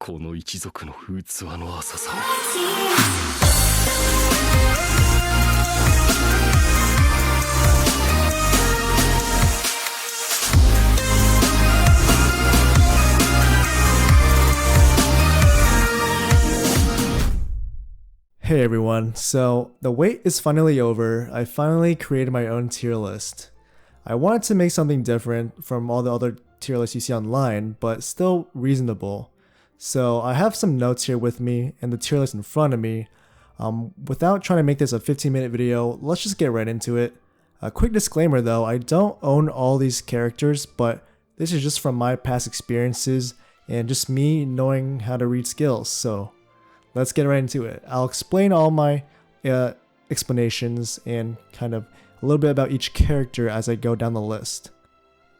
この一族の器の浅さを。Hey everyone, so the wait is finally over. I finally created my own tier list. I wanted to make something different from all the other tier lists you see online, but still reasonable. So I have some notes here with me and the tier list in front of me. Without trying to make this a 15-minute video, let's just get right into it. A quick disclaimer though, I don't own all these characters, but this is just from my past experiences and just me knowing how to read skills, so let's get right into it. I'll explain all my explanations and kind of a little bit about each character as I go down the list.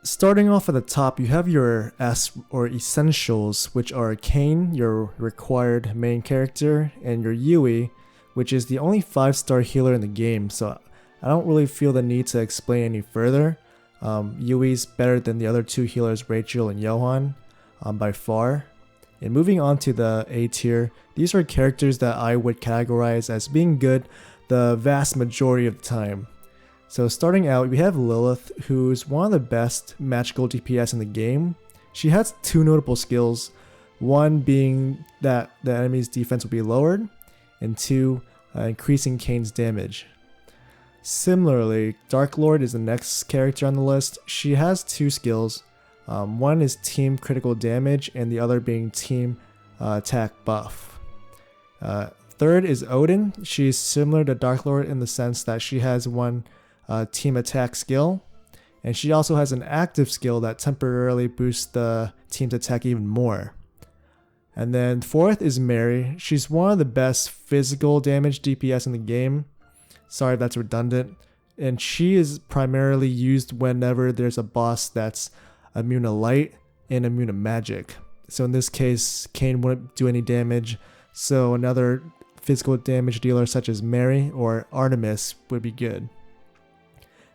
Starting off at the top, you have your S or essentials, which are Cain, your required main character, and your Yui, which is the only 5-star healer in the game, so I don't really feel the need to explain any further. Yui's better than the other two healers, Rachel and Johan, by far. And moving on to the A tier, these are characters that I would categorize as being good the vast majority of the time. So starting out, we have Lilith, who's one of the best magical DPS in the game. She has two notable skills, one being that the enemy's defense will be lowered, and two, increasing Cain's damage. Similarly, Dark Lord is the next character on the list. She has two skills. One is team critical damage and the other being team attack buff. Third is Odin. She's similar to Dark Lord in the sense that she has one team attack skill, and she also has an active skill that temporarily boosts the team's attack even more. And then fourth is Mary. She's one of the best physical damage DPS in the game. Sorry if that's redundant. And she is primarily used whenever there's a boss that's immune to light and immune to magic. So in this case, Cain wouldn't do any damage, so another physical damage dealer such as Mary or Artemis would be good.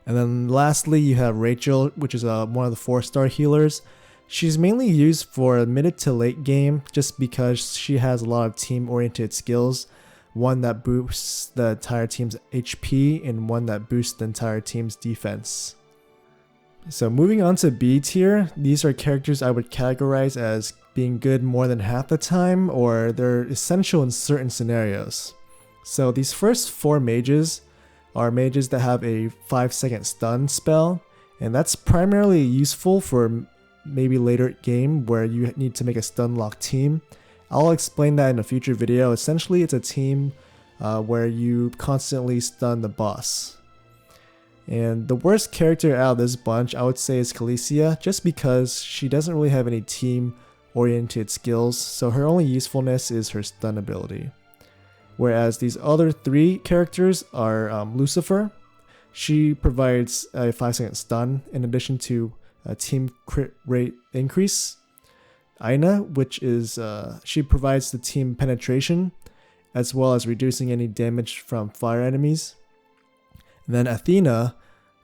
And then lastly, you have Rachel, which is one of the 4-star healers. She's mainly used for mid to late game just because she has a lot of team-oriented skills. One that boosts the entire team's HP and one that boosts the entire team's defense. So moving on to B tier, these are characters I would categorize as being good more than half the time, or they're essential in certain scenarios. So these first 4 mages are mages that have a 5-second stun spell, and that's primarily useful for maybe later game where you need to make a stun lock team. I'll explain that in a future video. Essentially, it's a team where you constantly stun the boss. And the worst character out of this bunch, I would say, is Khaleesi, just because she doesn't really have any team-oriented skills, so her only usefulness is her stun ability. Whereas these other 3 characters are Lucifer. She provides a 5-second stun in addition to a team crit rate increase. Aina, which is she provides the team penetration as well as reducing any damage from fire enemies. And then Athena,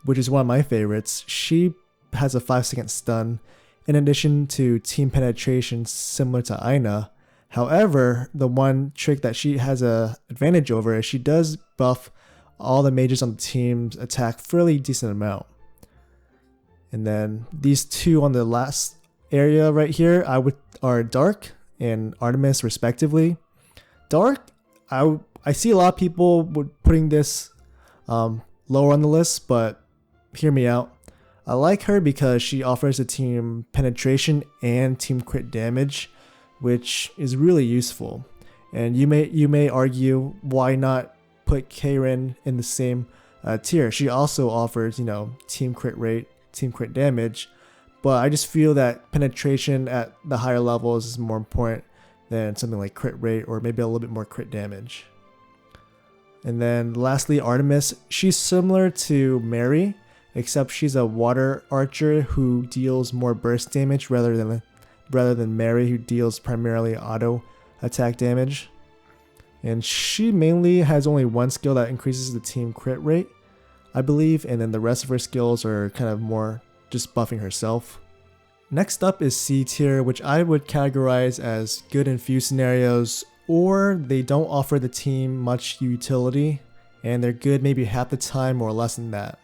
which is one of my favorites, she has a 5-second stun in addition to team penetration similar to Aina. However, the one trick that she has an advantage over is she does buff all the mages on the team's attack fairly decent amount. And then these two on the last area right here are Dark and Artemis respectively. Dark, I see a lot of people putting this lower on the list, but hear me out. I like her because she offers a team penetration and team crit damage, which is really useful. And you may argue, why not put Karin in the same tier? She also offers, team crit rate, team crit damage, but I just feel that penetration at the higher levels is more important than something like crit rate or maybe a little bit more crit damage. And then lastly, Artemis. She's similar to Mary, except she's a water archer who deals more burst damage rather than Mary, who deals primarily auto attack damage. And she mainly has only one skill that increases the team crit rate, I believe, and then the rest of her skills are kind of more just buffing herself. Next up is C tier, which I would categorize as good in few scenarios, or they don't offer the team much utility, and they're good maybe half the time or less than that.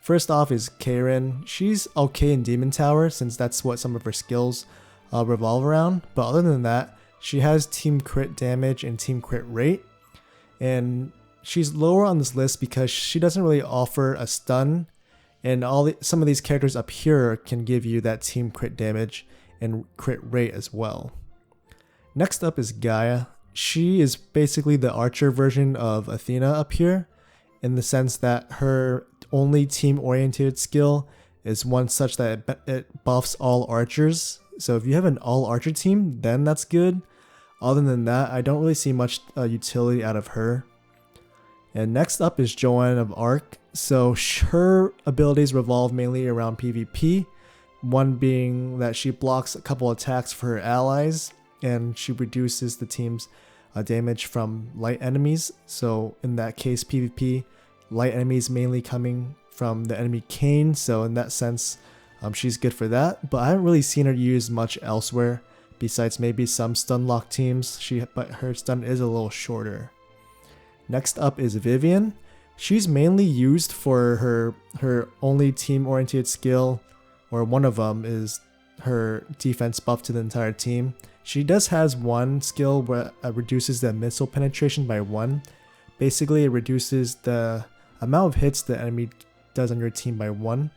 First off is Cain. She's okay in Demon Tower since that's what some of her skills revolve around, but other than that, she has team crit damage and team crit rate, and she's lower on this list because she doesn't really offer a stun. And some of these characters up here can give you that team crit damage and crit rate as well. Next up is Gaia. She is basically the archer version of Athena up here, in the sense that her only team oriented skill is one such that it buffs all archers. So if you have an all archer team, then that's good. Other than that, I don't really see much utility out of her. And next up is Joanne of Arc. So her abilities revolve mainly around PvP, one being that she blocks a couple attacks for her allies, and she reduces the team's damage from light enemies. So in that case, PvP, light enemies mainly coming from the enemy Cain, so in that sense, she's good for that. But I haven't really seen her used much elsewhere, besides maybe some stun lock teams, but her stun is a little shorter. Next up is Vivian. She's mainly used for her only team oriented skill, or one of them is her defense buff to the entire team. She does has one skill where it reduces the missile penetration by 1. Basically it reduces the amount of hits the enemy does on your team by 1.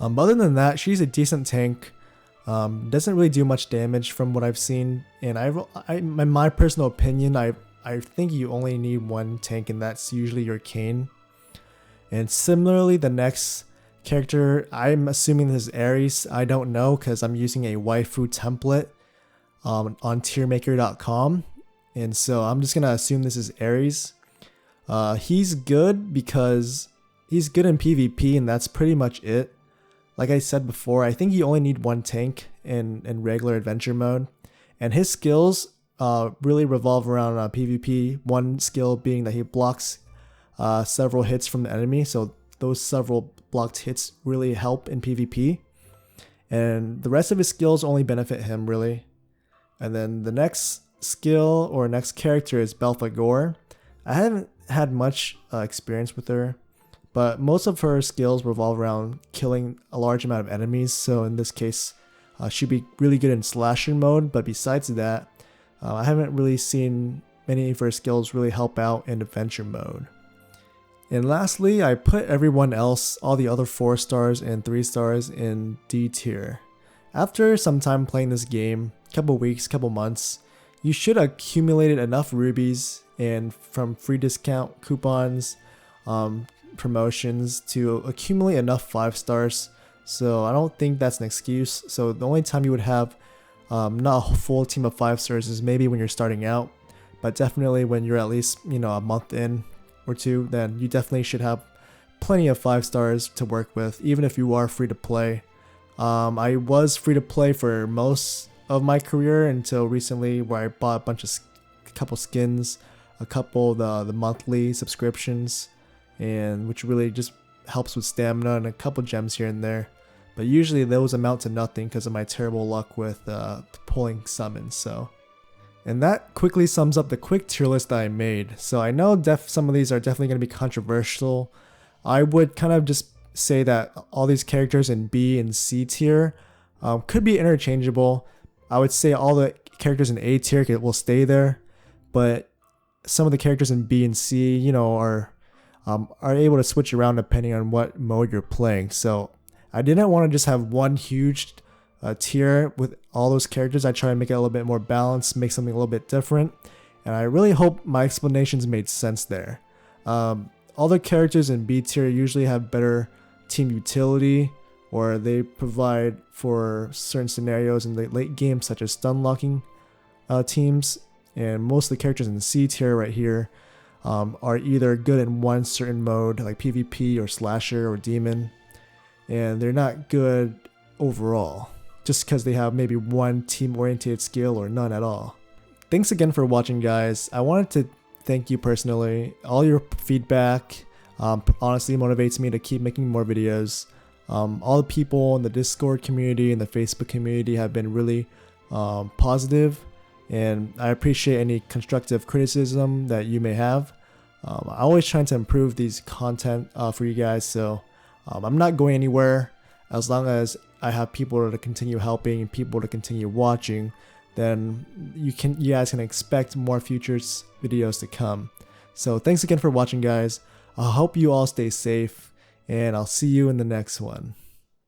But other than that, she's a decent tank. Doesn't really do much damage from what I've seen, and in my personal opinion, I think you only need one tank, and that's usually your Cain. And similarly, the next character, I'm assuming this is Ares. I don't know because I'm using a waifu template on tiermaker.com, and so I'm just gonna assume this is Ares. He's good because he's good in PvP, and that's pretty much it. Like I said before, I think you only need one tank in regular adventure mode, and his skills really revolve around PvP. One skill being that he blocks several hits from the enemy, so those several blocked hits really help in PvP. And the rest of his skills only benefit him really. And then the next skill or next character is Belphegor. I haven't had much experience with her, but most of her skills revolve around killing a large amount of enemies. So in this case, she'd be really good in Slasher mode, but besides that, I haven't really seen many of her skills really help out in adventure mode. And lastly, I put everyone else, all the other 4 stars and 3 stars, in D tier. After some time playing this game, couple weeks, couple months, you should have accumulated enough rubies and from free discount coupons, promotions to accumulate enough 5 stars. So I don't think that's an excuse. So the only time you would have not a full team of 5 stars is maybe when you're starting out, but definitely when you're at least, a month in or 2, then you definitely should have plenty of 5 stars to work with, even if you are free to play. I was free to play for most of my career until recently, where I bought a couple skins, a couple the monthly subscriptions, and which really just helps with stamina and a couple gems here and there. But usually those amount to nothing because of my terrible luck with pulling summons. And that quickly sums up the quick tier list that I made. So I know some of these are definitely going to be controversial. I would kind of just say that all these characters in B and C tier could be interchangeable. I would say all the characters in A tier will stay there, but some of the characters in B and C, are able to switch around depending on what mode you're playing. So I didn't want to just have one huge tier with all those characters. I try to make it a little bit more balanced, make something a little bit different, and I really hope my explanations made sense there. All the characters in B tier usually have better team utility, or they provide for certain scenarios in the late game, such as stun locking teams. And most of the characters in C tier right here are either good in one certain mode, like PvP or Slasher or Demon, and they're not good overall, just because they have maybe one team-oriented skill or none at all. Thanks again for watching, guys. I wanted to thank you personally. All your feedback honestly motivates me to keep making more videos. All the people in the Discord community and the Facebook community have been really positive, and I appreciate any constructive criticism that you may have. I'm always trying to improve these content for you guys, so I'm not going anywhere. As long as I have people to continue helping and people to continue watching, then you guys can expect more future videos to come. So thanks again for watching, guys. I hope you all stay safe, and I'll see you in the next one.